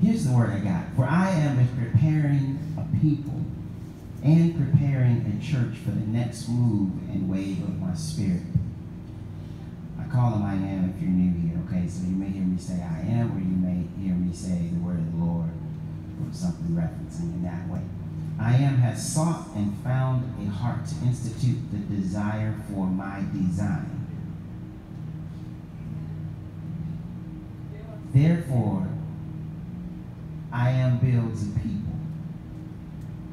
Here's the word I got. For I am preparing a people and preparing a church for the next move and wave of my spirit. I call him I am if you're new here, okay? So you may hear me say I am, or you may hear me say the word of the Lord, or something referencing in that way. I am has sought and found a heart to institute the desire for my design. Therefore, I am builds a people,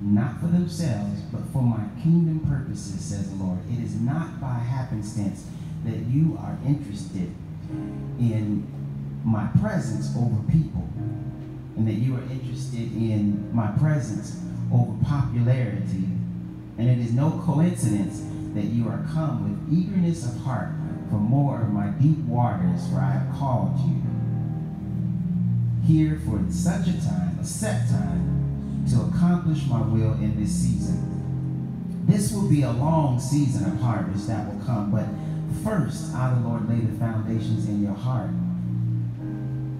not for themselves, but for my kingdom purposes, says the Lord. It is not by happenstance that you are interested in my presence over people, and that you are interested in my presence over popularity. And it is no coincidence that you are come with eagerness of heart for more of my deep waters, for I have called you here for such a time, a set time, to accomplish my will in this season. This will be a long season of harvest that will come, but first, I, the Lord, lay the foundations in your heart,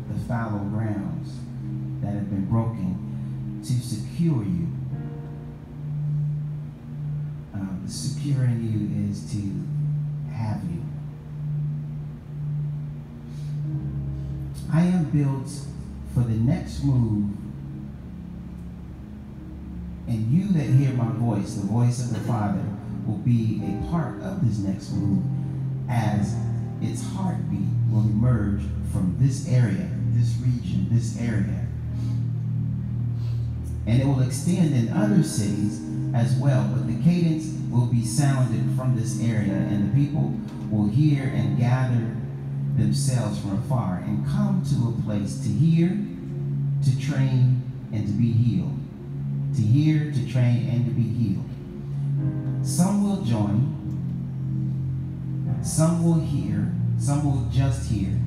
the fallow grounds that have been broken, to secure you. Securing you is to have you. I am built for the next move, and you that hear my voice, the voice of the Father, will be a part of this next move, as its heartbeat will emerge from this area, this region, this area. And it will extend in other cities as well, but the cadence will be sounded from this area, and the people will hear and gather themselves from afar and come to a place to hear, to train, and to be healed. To hear, to train, and to be healed. Some will join, some will hear, some will just hear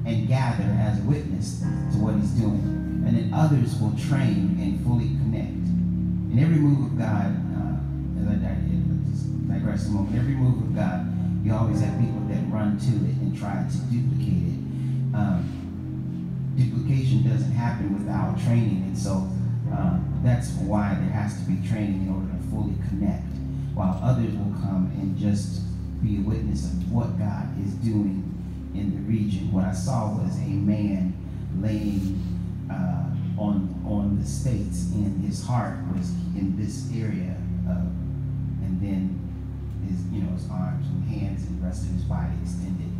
and gather as a witness to what he's doing. And then others will train and fully connect. In every move of God, as I just digress a moment, every move of God, you always have people that run to it and try to duplicate it. Duplication doesn't happen without training, and so that's why there has to be training in order to fully connect, while others will come and just be a witness of what God is doing in the region. What I saw was a man laying on the States, and his heart was in this area, and then his arms and hands and the rest of his body extended.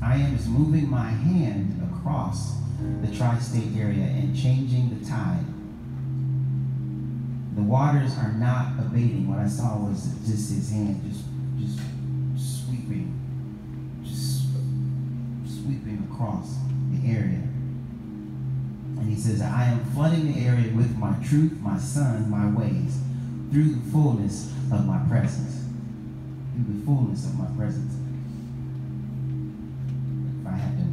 I am just moving my hand across the tri-state area and changing the tide. The waters are not abating. What I saw was just his hand just sweeping across the area. And he says, I am flooding the area with my truth, my son, my ways, through the fullness of my presence. Through the fullness of my presence. If I had to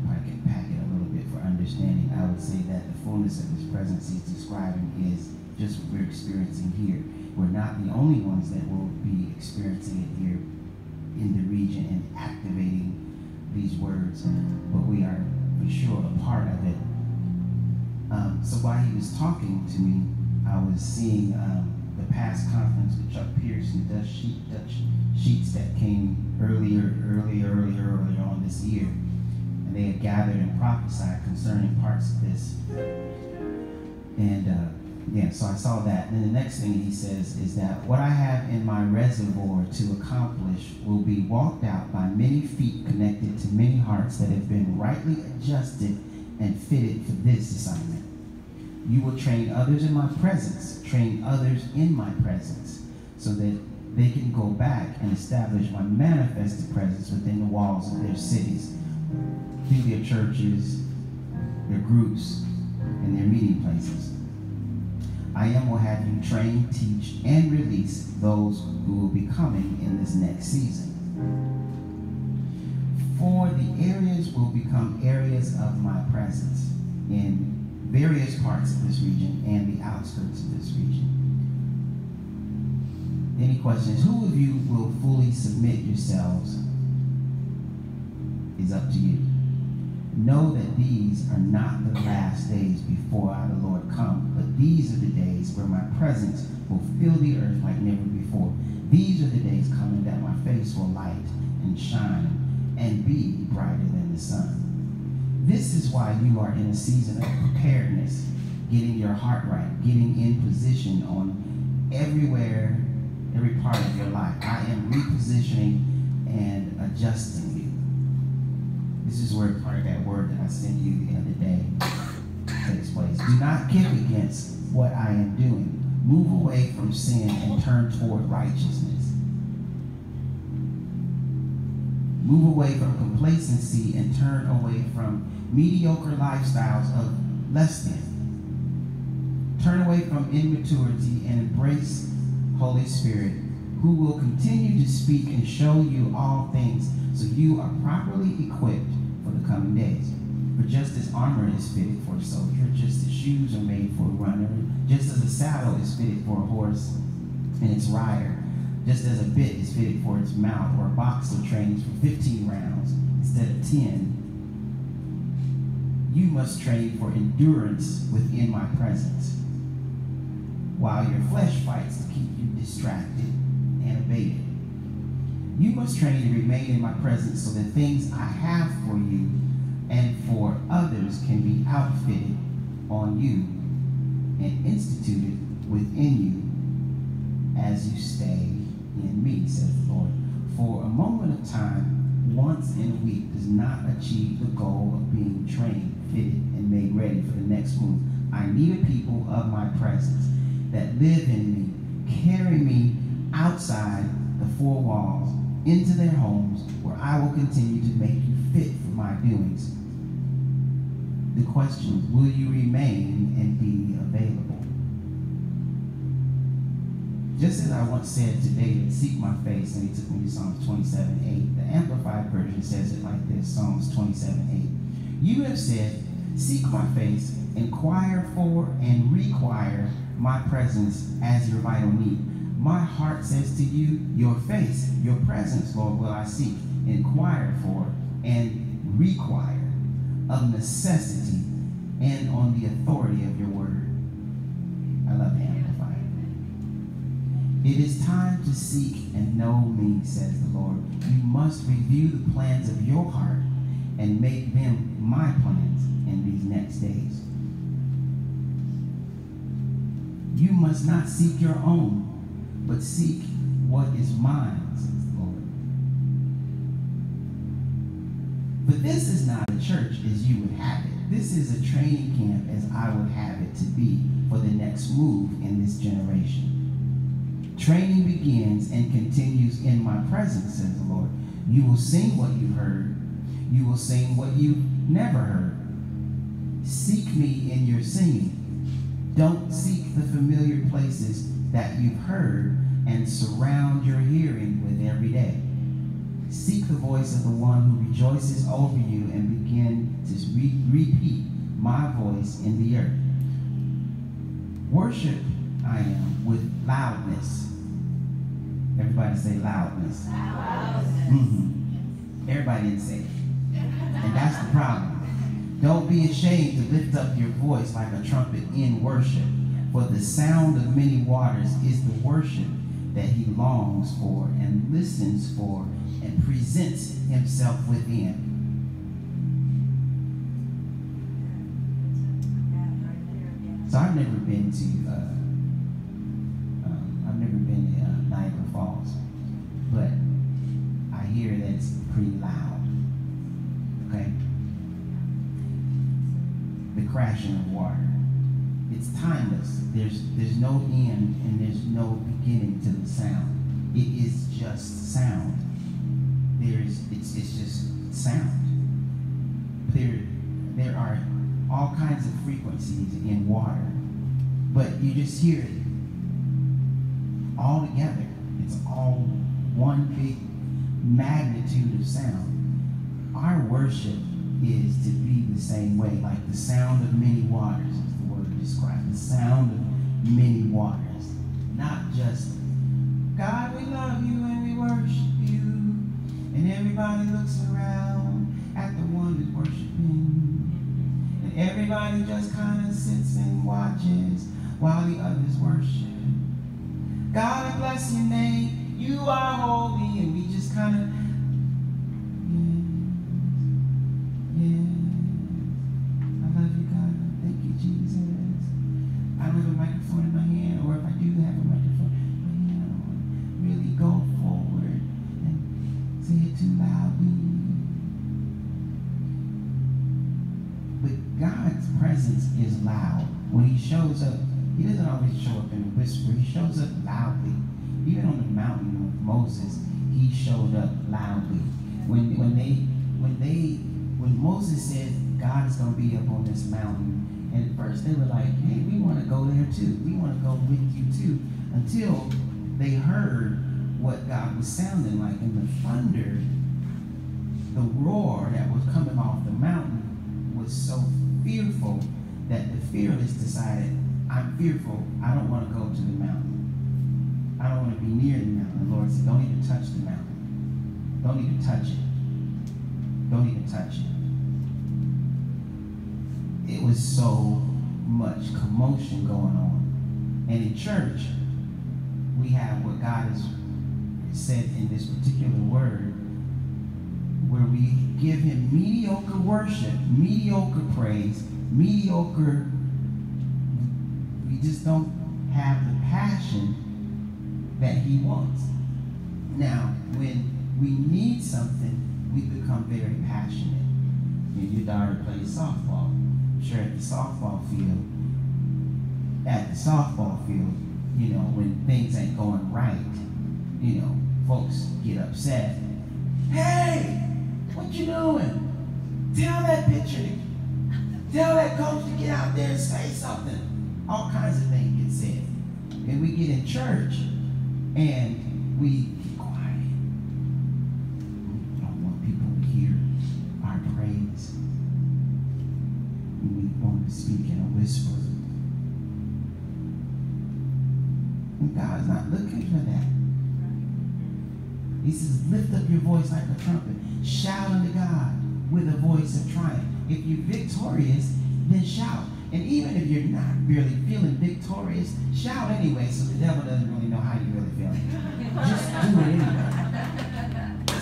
pack it a little bit for understanding, I would say that the fullness of his presence he's describing is just what we're experiencing here. We're not the only ones that will be experiencing it here in the region and activating these words, but we are for sure a part of it. So while he was talking to me, I was seeing the past conference with Chuck Pierce and Dutch Sheets that came earlier on this year. And they had gathered and prophesied concerning parts of this. And so I saw that. And then the next thing he says is that what I have in my reservoir to accomplish will be walked out by many feet connected to many hearts that have been rightly adjusted and fitted for this assignment. You will train others in my presence, train others in my presence, so that they can go back and establish my manifested presence within the walls of their cities, through their churches, their groups, and their meeting places. I will have you train, teach, and release those who will be coming in this next season. For the areas will become areas of my presence in various parts of this region and the outskirts of this region. Any questions? Who of you will fully submit yourselves? Is up to you. Know that these are not the last days before the Lord come, but these are the days where my presence will fill the earth like never before. These are the days coming that my face will light and shine and be brighter than the sun. This is why you are in a season of preparedness, getting your heart right, getting in position on everywhere, every part of your life. I am repositioning and adjusting you. This is where part of that word that I sent you the other day takes place. Do not kick against what I am doing. Move away from sin and turn toward righteousness. Move away from complacency and turn away from mediocre lifestyles of less than. Turn away from immaturity and embrace Holy Spirit, who will continue to speak and show you all things so you are properly equipped for the coming days. For just as armor is fitted for a soldier, just as shoes are made for a runner, just as a saddle is fitted for a horse and its rider, just as a bit is fitted for its mouth, or a boxer trains for 15 rounds instead of 10, you must train for endurance within my presence, while your flesh fights to keep you distracted and abated. You must train to remain in my presence so that things I have for you and for others can be outfitted on you and instituted within you as you stay in me, says the Lord. For a moment of time, once in a week, does not achieve the goal of being trained, fitted, and made ready for the next move. I need a people of my presence that live in me, carry me outside the four walls, into their homes, where I will continue to make you fit for my doings. The question, will you remain and be available? Just as I once said to David, seek my face, and he took me to Psalms 27:8. The Amplified Version says it like this, Psalms 27:8. You have said, seek my face, inquire for and require my presence as your vital need. My heart says to you, your face, your presence, Lord, will I seek, inquire for, and require of necessity and on the authority of your word. I love the Amplified. It is time to seek and know me, says the Lord. You must review the plans of your heart and make them my plans in these next days. You must not seek your own, but seek what is mine, says the Lord. But this is not a church as you would have it. This is a training camp as I would have it to be for the next move in this generation. Training begins and continues in my presence, says the Lord. You will sing what you've heard. You will sing what you've never heard. Seek me in your singing. Don't seek the familiar places that you've heard and surround your hearing with every day. Seek the voice of the one who rejoices over you and begin to repeat my voice in the earth. Worship I am with loudness. Everybody say loudness. Loudness. Everybody didn't say it. And that's the problem. Don't be ashamed to lift up your voice like a trumpet in worship. For the sound of many waters is the worship that he longs for and listens for and presents himself within. So I've never been to Niagara Falls, but I hear that it's pretty loud. Okay, the crashing of water. It's timeless. There's no end and there's no beginning to the sound. It is just sound. It's just sound. There are all kinds of frequencies in water, but you just hear it all together. It's all one big magnitude of sound. Our worship is to be the same way, like the sound of many waters is the word described. The sound of many waters, not just God, we love you and we worship you. And everybody looks around at the one that's worshiping. And everybody just kind of sits and watches while the others worship. God, I bless your name. You are holy. And we just kind of, yeah. I love you, God. Thank you, Jesus. I don't have a microphone in my hand, or if I do have a microphone, but I don't want to really go forward and say it too loudly. But God's presence is loud. When he shows up, he doesn't always show up in a whisper. He shows up loudly. Even on the mountain with Moses, he showed up loudly. When Moses said God is going to be up on this mountain, and at first they were like, hey, we want to go there too. We want to go with you too. Until they heard what God was sounding like, and the thunder, the roar that was coming off the mountain was so fearful that the fearless decided, I'm fearful. I don't want to go to the mountain. I don't want to be near the mountain. The Lord said, don't even touch the mountain. Don't even touch it. Don't even touch it. It was so much commotion going on. And in church, we have what God has said in this particular word, where we give him mediocre worship, mediocre praise, mediocre. We just don't have the passion that he wants. Now, when we need something, we become very passionate. Your daughter plays softball. Sure, at the softball field, you know, when things ain't going right, you know, folks get upset. Hey, what you doing? Tell that pitcher, tell that coach to get out there and say something. All kinds of things get said. And we get in church and we get quiet. We don't want people to hear our praise. We want to speak in a whisper. And God's not looking for that. He says, lift up your voice like a trumpet. Shout unto God with a voice of triumph. If you're victorious, then shout. And even if you're not really feeling victorious, shout anyway, so the devil doesn't really know how you're really feeling. Just do it anyway.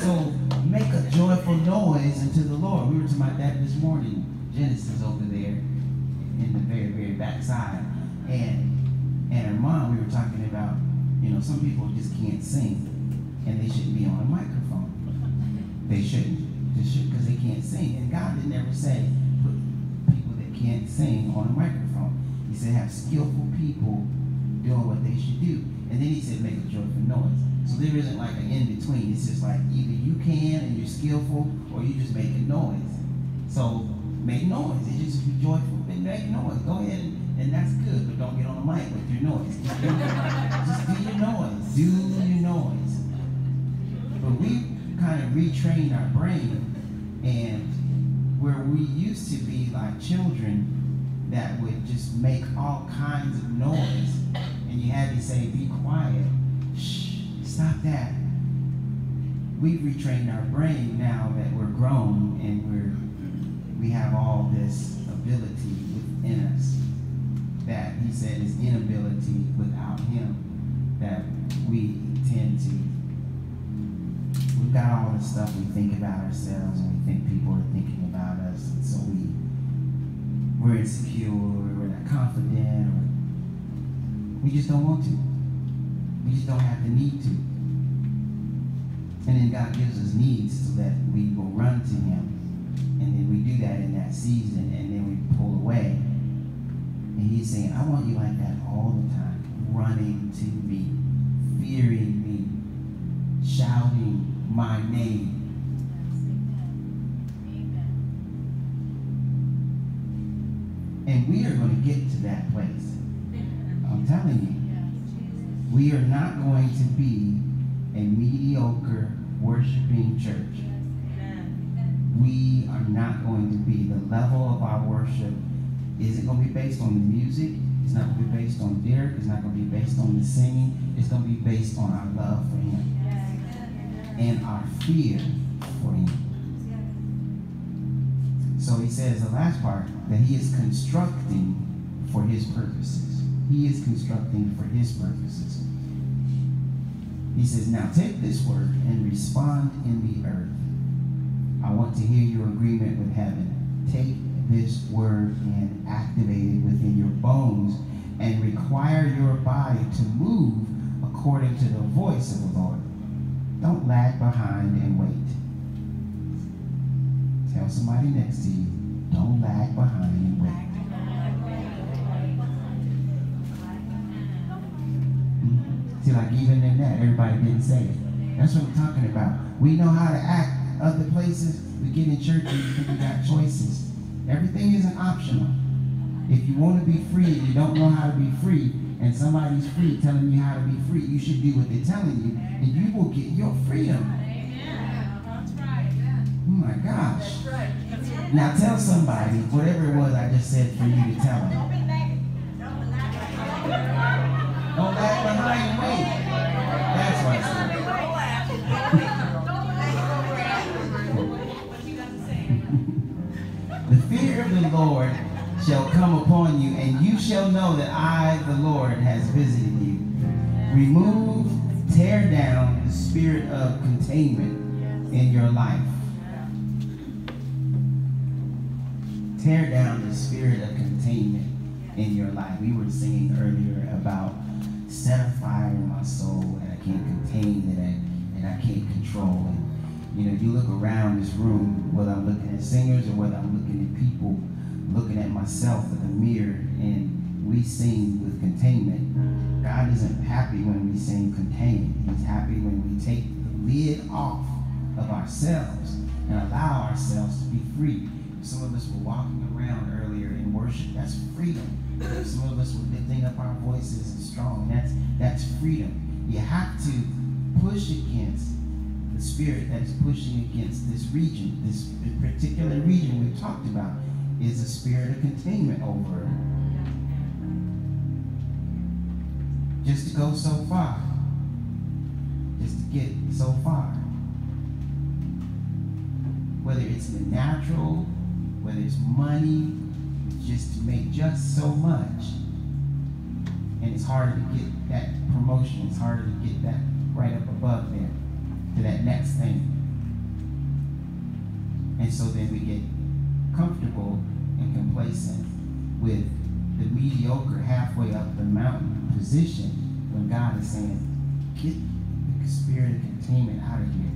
So make a joyful noise unto the Lord. We were talking about that this morning. Genesis over there in the very, very backside. And her mom, we were talking about, you know, some people just can't sing and they shouldn't be on a microphone. They shouldn't. They should, because they can't sing. And God didn't ever say put people that can't sing on a microphone. He said have skillful people doing what they should do. And then he said make a joyful noise. So there isn't like an in-between. It's just like either you can and you're skillful, or you just make a noise. So make noise. It just be joyful and make noise. Go ahead and that's good, but don't get on the mic with your noise. Just do your noise. Do your noise. But we kind of retrained our brain, and where we used to be like children that would just make all kinds of noise, and you had to say, be quiet. Shh, stop that. We've retrained our brain now that we're grown and we have all this ability within us that he said is inability without him, that we tend to. We've got all the stuff we think about ourselves, and we think people are thinking about us, and so we're insecure, we're not confident, or we just don't want to. We just don't have the need to. And then God gives us needs so that we will run to him. And then we do that in that season, and then we pull away. And he's saying, I want you like that all the time, running to me, fearing me, shouting my name. And we are going to get to that place. I'm telling you. We are not going to be a mediocre worshiping church. We are not going to be. The level of our worship isn't going to be based on the music. It's not going to be based on Derek. It's not going to be based on the singing. It's going to be based on our love for him and our fear for him. So he says the last part, that he is constructing for his purposes. He is constructing for his purposes. He says, now take this word and respond in the earth. I want to hear your agreement with heaven. Take this word and activate it within your bones and require your body to move according to the voice of the Lord. Don't lag behind and wait. Tell somebody next to you, don't lag behind and wait. See, like even in that, everybody didn't say it. That's what we're talking about. We know how to act other places. We get in church and we got choices. Everything isn't optional. If you want to be free and you don't know how to be free, and somebody's free telling you how to be free, you should do what they're telling you, and you will get your freedom. Amen. That's right. Oh my gosh. That's right. That's right. Now tell somebody, whatever it was I just said for you to tell them. Don't lag behind and wait. That's what I said. The fear of the Lord shall come upon you, and you shall know that I, the Lord, has visited you. Remove, tear down the spirit of containment in your life. Tear down the spirit of containment in your life. We were singing earlier about set a fire in my soul, and I can't contain it, and I can't control it. You know, you look around this room, whether I'm looking at singers or whether I'm looking at people, looking at myself in the mirror, and we sing with containment. God isn't happy when we sing contained. He's happy when we take the lid off of ourselves and allow ourselves to be free. Some of us were walking around earlier in worship. That's freedom. Some of us were lifting up our voices and strong. That's freedom. You have to push against the spirit that is pushing against this region. This particular region we've talked about is a spirit of containment over it. Just to go so far. Just to get so far. Whether it's in the natural, whether it's money, just to make just so much. And it's harder to get that promotion. It's harder to get that right up above there to that next thing. And so then we get comfortable and complacent with the mediocre halfway up the mountain position when God is saying, get the spirit of containment out of here.